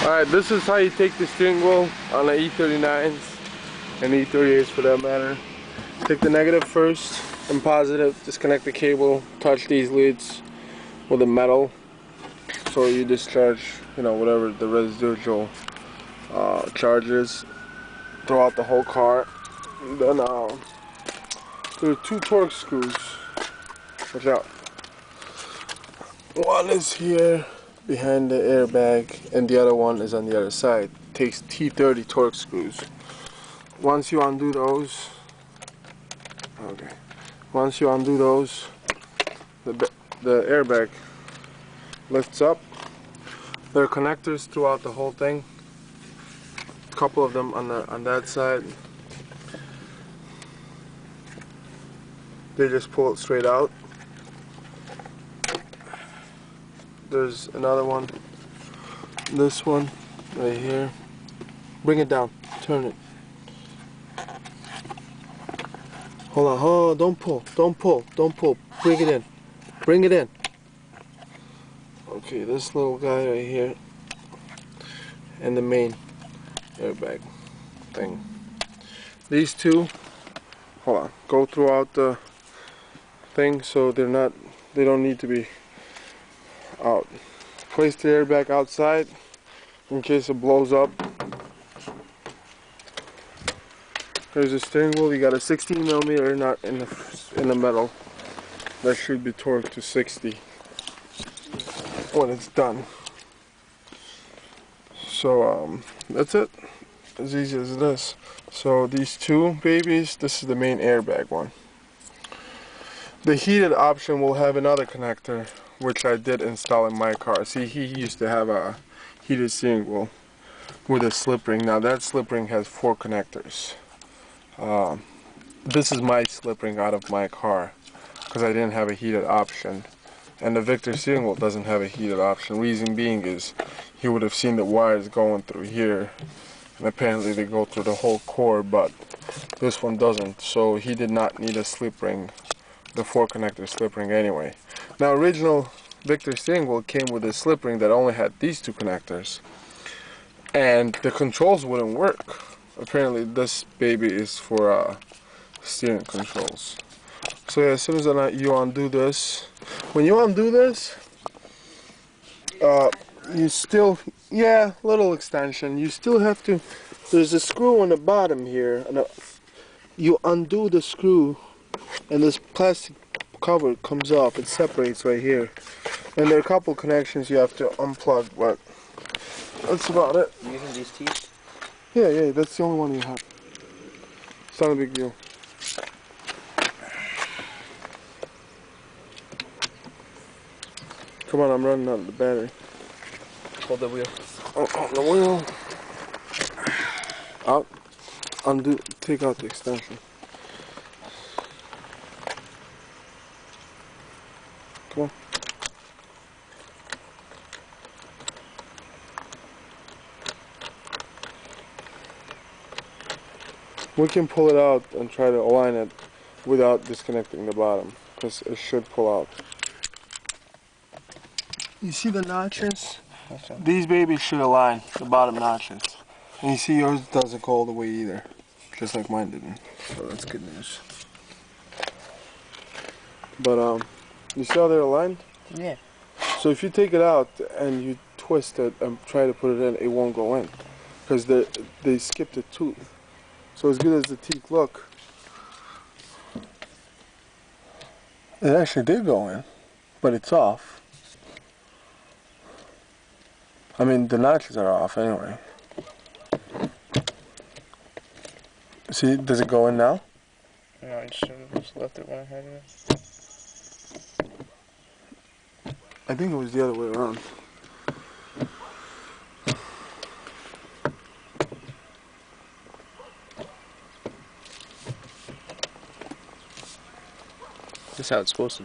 Alright, this is how you take the steering wheel on the E39s and E38s for that matter. Take the negative first and positive, disconnect the cable, touch these leads with a metal so you discharge, whatever the residual charges throughout the whole car. And then there are two torque screws. Watch out. One is here behind the airbag and the other one is on the other side. It takes T30 torque screws. Once you undo those, the airbag lifts up. There are connectors throughout the whole thing. A couple of them on that side. They just pull it straight out. There's another one. This one right here. Bring it down. Turn it. Hold on. Oh, don't pull. Don't pull. Don't pull. Bring it in. Bring it in. Okay, this little guy right here. And the main airbag thing. These two, hold on, go throughout the thing so they don't need to be out. Place the airbag outside in case it blows up. There's a steering wheel. You got a 16mm nut in the metal that should be torqued to 60 when it's done. So that's it. As easy as this. So these two babies, this is the main airbag one. The heated option will have another connector, which I did install in my car. See, he used to have a heated steering wheel with a slip ring. Now that slip ring has 4 connectors. This is my slip ring out of my car because I didn't have a heated option. And the Victor steering wheel doesn't have a heated option. Reason being is he would have seen the wires going through here. And apparently they go through the whole core, but this one doesn't. So he did not need a slip ring, the 4 connector slip ring anyway. Now original Victor steering wheel came with a slip ring that only had these 2 connectors. And the controls wouldn't work. Apparently this baby is for steering controls. So yeah, as soon as you undo this, when you undo this, you still, little extension. You still have to, there's a screw on the bottom here, and you undo the screw, and this plastic cover comes off. It separates right here, and there are a couple connections you have to unplug, but that's about it. You using these teeth? Yeah, that's the only one you have. It's not a big deal. Come on, I'm running out of the battery. Hold the wheel. Oh, the wheel. Out. Undo. Take out the extension. Come on. We can pull it out and try to align it without disconnecting the bottom, because it should pull out. You see the notches? Okay. These babies should align, the bottom notches. And you see yours doesn't go all the way either, just like mine didn't. So that's good news. But you see how they're aligned? Yeah. So if you take it out and you twist it and try to put it in, it won't go in, because they skipped a tooth. So as good as the teeth look, it actually did go in, but it's off. I mean, the notches are off anyway. See, does it go in now? No, I just left it when I had it. I think it was the other way around. This is how it's supposed to be.